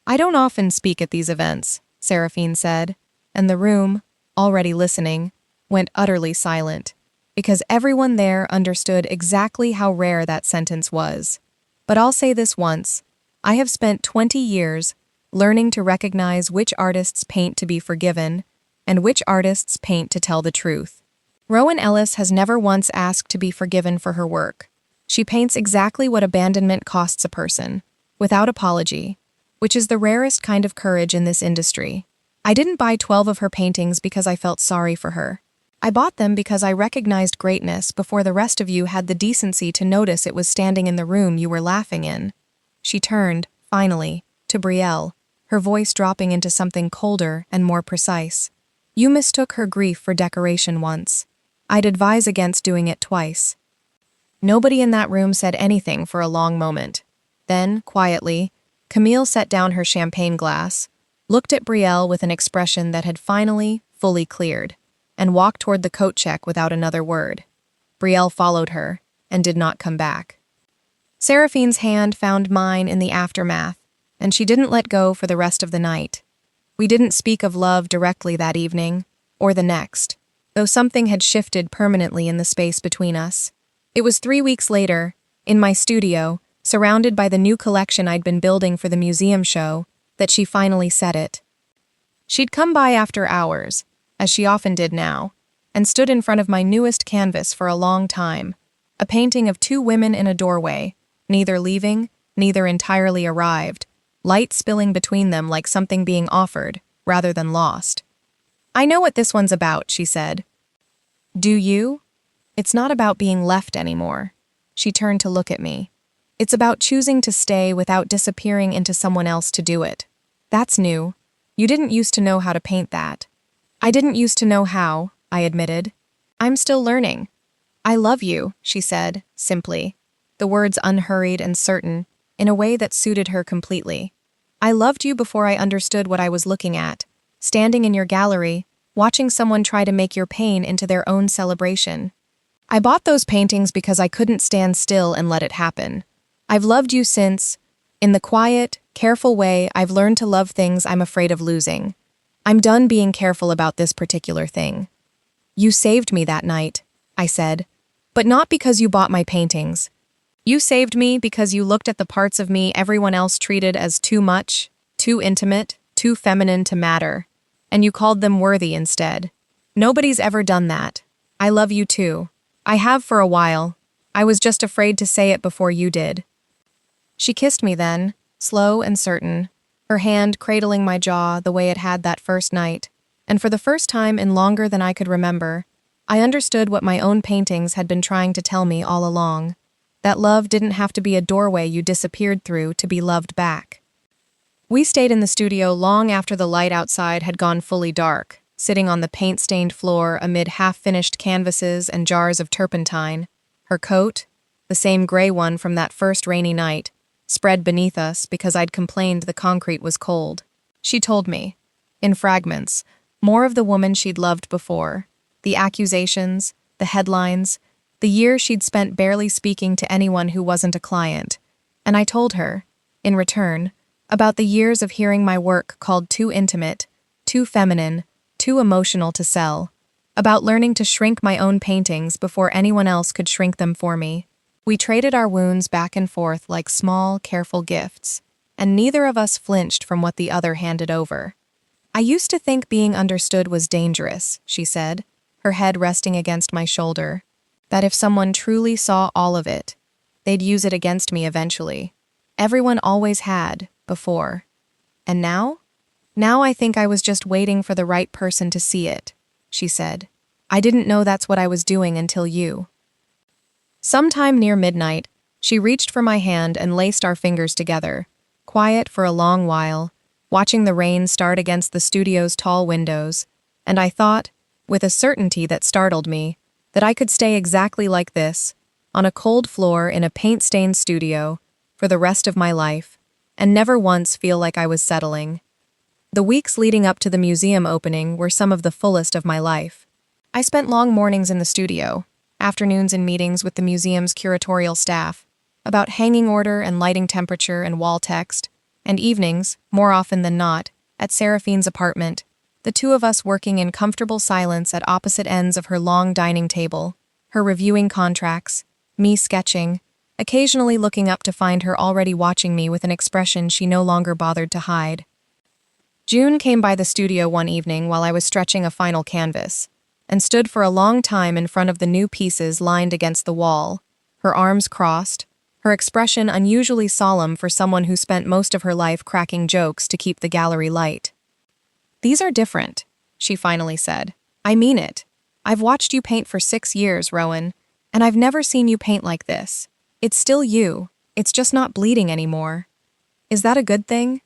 I don't often speak at these events, Seraphine said, and the room, already listening, went utterly silent, because everyone there understood exactly how rare that sentence was. But I'll say this once, I have spent 20 years learning to recognize which artists paint to be forgiven and which artists paint to tell the truth. Rowan Ellis has never once asked to be forgiven for her work. She paints exactly what abandonment costs a person, without apology, which is the rarest kind of courage in this industry. I didn't buy 12 of her paintings because I felt sorry for her. I bought them because I recognized greatness before the rest of you had the decency to notice it was standing in the room you were laughing in. She turned, finally, to Brielle, her voice dropping into something colder and more precise. You mistook her grief for decoration once. I'd advise against doing it twice. Nobody in that room said anything for a long moment. Then, quietly, Camille set down her champagne glass, looked at Brielle with an expression that had finally, fully cleared, and walked toward the coat check without another word. Brielle followed her, and did not come back. Seraphine's hand found mine in the aftermath, and she didn't let go for the rest of the night. We didn't speak of love directly that evening, or the next, though something had shifted permanently in the space between us. It was 3 weeks later, in my studio, surrounded by the new collection I'd been building for the museum show, that she finally said it. She'd come by after hours, as she often did now, and stood in front of my newest canvas for a long time, a painting of 2 women in a doorway, neither leaving, neither entirely arrived, light spilling between them like something being offered, rather than lost. I know what this one's about, she said. Do you? It's not about being left anymore. She turned to look at me. It's about choosing to stay without disappearing into someone else to do it. That's new. You didn't used to know how to paint that. I didn't used to know how, I admitted. I'm still learning. I love you, she said, simply, the words unhurried and certain, in a way that suited her completely. I loved you before I understood what I was looking at, standing in your gallery, watching someone try to make your pain into their own celebration. I bought those paintings because I couldn't stand still and let it happen. I've loved you since, in the quiet, careful way I've learned to love things I'm afraid of losing. I'm done being careful about this particular thing. You saved me that night, I said, but not because you bought my paintings. You saved me because you looked at the parts of me everyone else treated as too much, too intimate, too feminine to matter, and you called them worthy instead. Nobody's ever done that. I love you too. I have for a while. I was just afraid to say it before you did. She kissed me then, slow and certain, her hand cradling my jaw the way it had that first night, and for the first time in longer than I could remember, I understood what my own paintings had been trying to tell me all along, that love didn't have to be a doorway you disappeared through to be loved back. We stayed in the studio long after the light outside had gone fully dark, sitting on the paint-stained floor amid half-finished canvases and jars of turpentine, her coat, the same gray one from that first rainy night, spread beneath us because I'd complained the concrete was cold. She told me, in fragments, more of the woman she'd loved before, the accusations, the headlines, the year she'd spent barely speaking to anyone who wasn't a client, and I told her, in return, about the years of hearing my work called too intimate, too feminine, too emotional to sell, about learning to shrink my own paintings before anyone else could shrink them for me. We traded our wounds back and forth like small, careful gifts, and neither of us flinched from what the other handed over. I used to think being understood was dangerous, she said, her head resting against my shoulder. That if someone truly saw all of it, they'd use it against me eventually. Everyone always had, before. And now? Now I think I was just waiting for the right person to see it, she said. I didn't know that's what I was doing until you. Sometime near midnight, she reached for my hand and laced our fingers together, quiet for a long while, watching the rain start against the studio's tall windows, and I thought, with a certainty that startled me, that I could stay exactly like this, on a cold floor in a paint-stained studio, for the rest of my life, and never once feel like I was settling. The weeks leading up to the museum opening were some of the fullest of my life. I spent long mornings in the studio, afternoons in meetings with the museum's curatorial staff, about hanging order and lighting temperature and wall text, and evenings, more often than not, at Seraphine's apartment, the two of us working in comfortable silence at opposite ends of her long dining table, her reviewing contracts, me sketching, occasionally looking up to find her already watching me with an expression she no longer bothered to hide. June came by the studio one evening while I was stretching a final canvas, and stood for a long time in front of the new pieces lined against the wall, her arms crossed, her expression unusually solemn for someone who spent most of her life cracking jokes to keep the gallery light. "These are different," she finally said. "I mean it. I've watched you paint for 6 years, Rowan, and I've never seen you paint like this. It's still you. It's just not bleeding anymore. Is that a good thing?"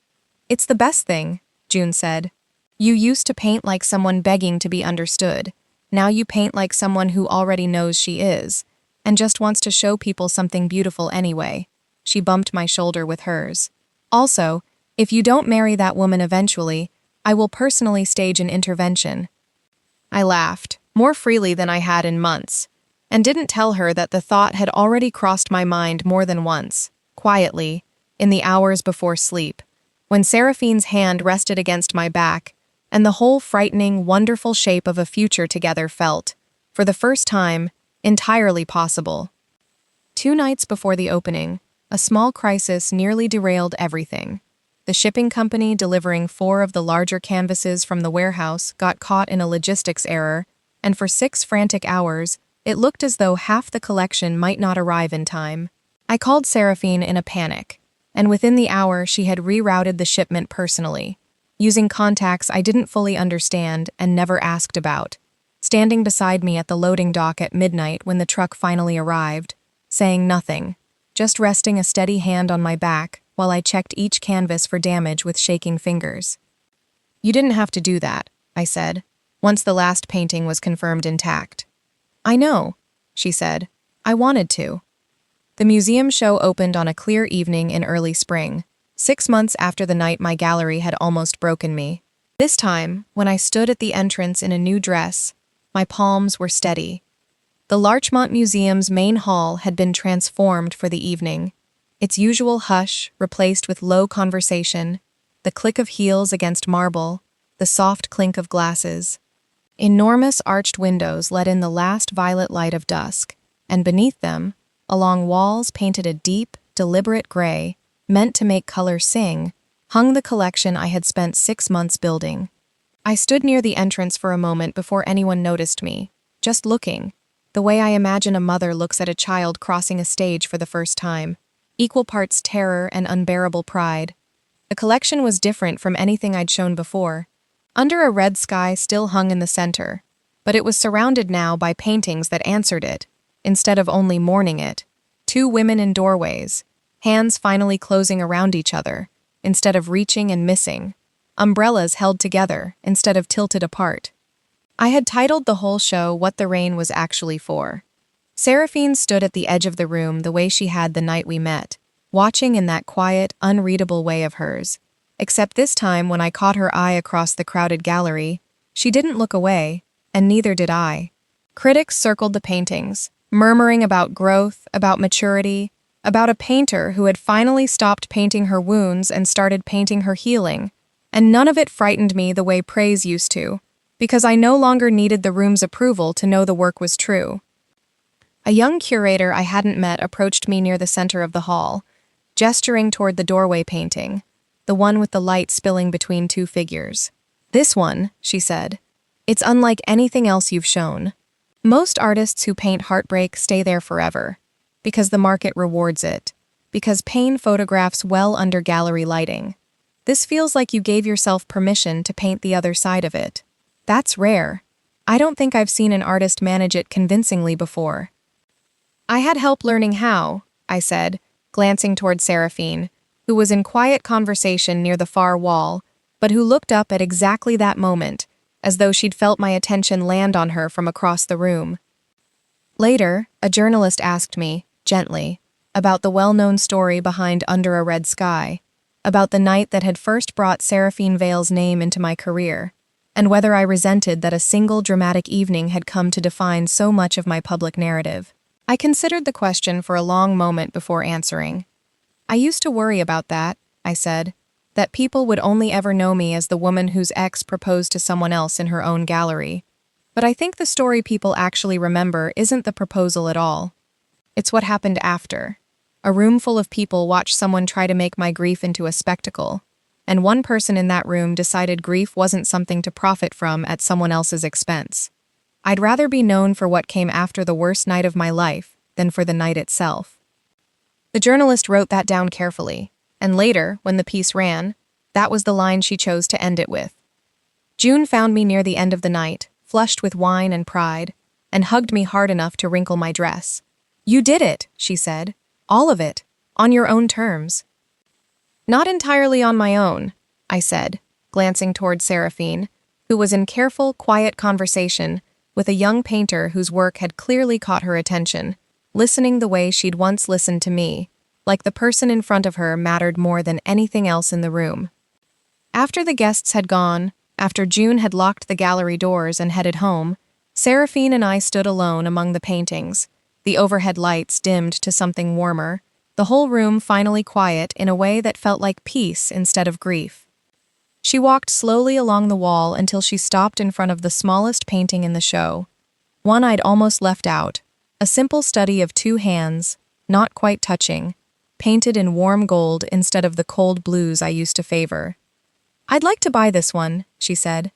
"It's the best thing," June said. "You used to paint like someone begging to be understood. Now you paint like someone who already knows she is, and just wants to show people something beautiful anyway." She bumped my shoulder with hers. "Also, if you don't marry that woman eventually, I will personally stage an intervention." I laughed, more freely than I had in months, and didn't tell her that the thought had already crossed my mind more than once, quietly, in the hours before sleep, when Seraphine's hand rested against my back, and the whole frightening, wonderful shape of a future together felt, for the first time, entirely possible. 2 nights before the opening, a small crisis nearly derailed everything. The shipping company delivering 4 of the larger canvases from the warehouse got caught in a logistics error, and for 6 frantic hours, it looked as though half the collection might not arrive in time. I called Seraphine in a panic, and within the hour she had rerouted the shipment personally, using contacts I didn't fully understand and never asked about, standing beside me at the loading dock at midnight when the truck finally arrived, saying nothing, just resting a steady hand on my back while I checked each canvas for damage with shaking fingers. "You didn't have to do that," I said, once the last painting was confirmed intact. "I know," she said. "I wanted to." The museum show opened on a clear evening in early spring, 6 months after the night my gallery had almost broken me. This time, when I stood at the entrance in a new dress, my palms were steady. The Larchmont Museum's main hall had been transformed for the evening, its usual hush replaced with low conversation, the click of heels against marble, the soft clink of glasses. Enormous arched windows let in the last violet light of dusk, and beneath them, along walls painted a deep, deliberate gray, meant to make color sing, hung the collection I had spent 6 months building. I stood near the entrance for a moment before anyone noticed me, just looking, the way I imagine a mother looks at a child crossing a stage for the first time, equal parts terror and unbearable pride. The collection was different from anything I'd shown before. Under a red sky still hung in the center, but it was surrounded now by paintings that answered it, instead of only mourning it. 2 women in doorways, hands finally closing around each other, instead of reaching and missing, umbrellas held together instead of tilted apart. I had titled the whole show What the Rain Was Actually For. Seraphine stood at the edge of the room the way she had the night we met, watching in that quiet, unreadable way of hers. Except this time when I caught her eye across the crowded gallery, she didn't look away, and neither did I. Critics circled the paintings, murmuring about growth, about maturity, about a painter who had finally stopped painting her wounds and started painting her healing, and none of it frightened me the way praise used to, because I no longer needed the room's approval to know the work was true. A young curator I hadn't met approached me near the center of the hall, gesturing toward the doorway painting, the one with the light spilling between 2 figures. "This one," she said. "It's unlike anything else you've shown. Most artists who paint heartbreak stay there forever, because the market rewards it, because pain photographs well under gallery lighting. This feels like you gave yourself permission to paint the other side of it. That's rare. I don't think I've seen an artist manage it convincingly before." "I had help learning how," I said, glancing toward Seraphine, who was in quiet conversation near the far wall, but who looked up at exactly that moment, as though she'd felt my attention land on her from across the room. Later, a journalist asked me, gently, about the well-known story behind Under a Red Sky, about the night that had first brought Seraphine Vale's name into my career, and whether I resented that a single dramatic evening had come to define so much of my public narrative. I considered the question for a long moment before answering. "I used to worry about that," I said, "that people would only ever know me as the woman whose ex proposed to someone else in her own gallery. But I think the story people actually remember isn't the proposal at all. It's what happened after. A room full of people watched someone try to make my grief into a spectacle, and one person in that room decided grief wasn't something to profit from at someone else's expense. I'd rather be known for what came after the worst night of my life than for the night itself." The journalist wrote that down carefully, and later, when the piece ran, that was the line she chose to end it with. June found me near the end of the night, flushed with wine and pride, and hugged me hard enough to wrinkle my dress. "You did it," she said. "All of it. On your own terms." "Not entirely on my own," I said, glancing toward Seraphine, who was in careful, quiet conversation with a young painter whose work had clearly caught her attention, listening the way she'd once listened to me, like the person in front of her mattered more than anything else in the room. After the guests had gone, after June had locked the gallery doors and headed home, Seraphine and I stood alone among the paintings, the overhead lights dimmed to something warmer, the whole room finally quiet in a way that felt like peace instead of grief. She walked slowly along the wall until she stopped in front of the smallest painting in the show, one I'd almost left out, a simple study of two hands, not quite touching, painted in warm gold instead of the cold blues I used to favor. "I'd like to buy this one," she said.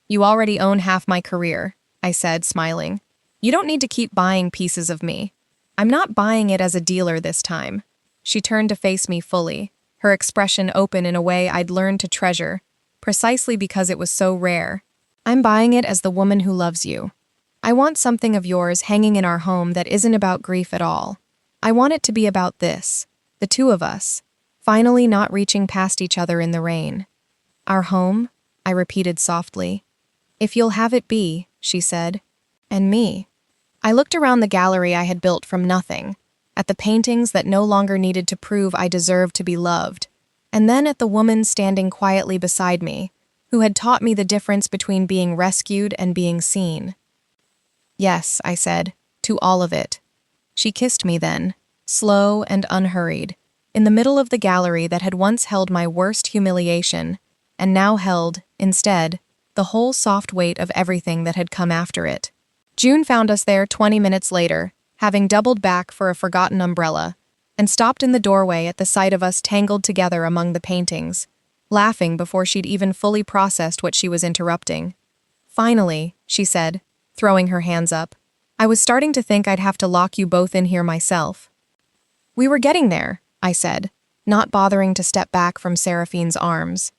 "You already own half my career," I said, smiling. "You don't need to keep buying pieces of me. I'm not buying it as a dealer this time." She turned to face me fully, her expression open in a way I'd learned to treasure, precisely because it was so rare. "I'm buying it as the woman who loves you. I want something of yours hanging in our home that isn't about grief at all. I want it to be about this, the two of us, finally not reaching past each other in the rain." "Our home?" I repeated softly. "If you'll have it be," she said. "And me." I looked around the gallery I had built from nothing, at the paintings that no longer needed to prove I deserved to be loved, and then at the woman standing quietly beside me, who had taught me the difference between being rescued and being seen. "Yes," I said, "to all of it." She kissed me then, slow and unhurried, in the middle of the gallery that had once held my worst humiliation, and now held, instead, the whole soft weight of everything that had come after it. June found us there 20 minutes later, having doubled back for a forgotten umbrella, and stopped in the doorway at the sight of us tangled together among the paintings, laughing before she'd even fully processed what she was interrupting. "Finally," she said, throwing her hands up, "I was starting to think I'd have to lock you both in here myself." "We were getting there," I said, not bothering to step back from Seraphine's arms.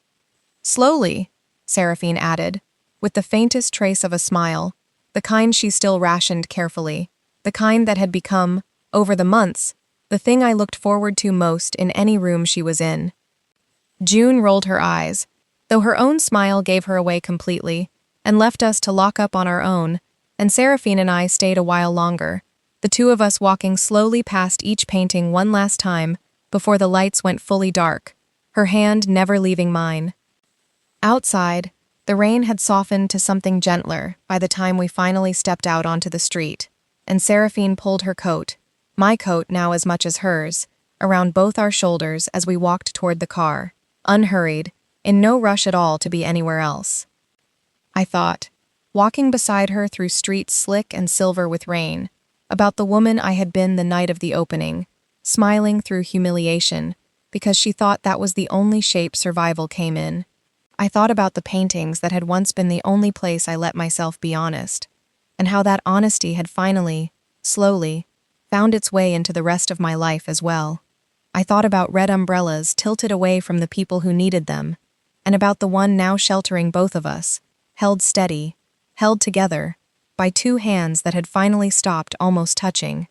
"Slowly," Seraphine added, with the faintest trace of a smile, the kind she still rationed carefully, the kind that had become, over the months, the thing I looked forward to most in any room she was in. June rolled her eyes, though her own smile gave her away completely, and left us to lock up on our own, and Seraphine and I stayed a while longer, the two of us walking slowly past each painting one last time before the lights went fully dark, her hand never leaving mine. Outside, the rain had softened to something gentler by the time we finally stepped out onto the street, and Seraphine pulled her coat, my coat now as much as hers, around both our shoulders as we walked toward the car, unhurried, in no rush at all to be anywhere else. I thought, walking beside her through streets slick and silver with rain, about the woman I had been the night of the opening, smiling through humiliation, because she thought that was the only shape survival came in. I thought about the paintings that had once been the only place I let myself be honest, and how that honesty had finally, slowly, found its way into the rest of my life as well. I thought about red umbrellas tilted away from the people who needed them, and about the one now sheltering both of us, held steady, held together, by two hands that had finally stopped almost touching.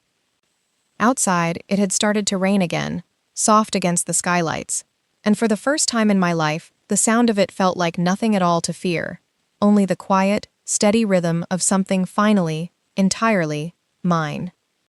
Outside, it had started to rain again, soft against the skylights, and for the first time in my life, the sound of it felt like nothing at all to fear, only the quiet, steady rhythm of something finally, entirely, mine.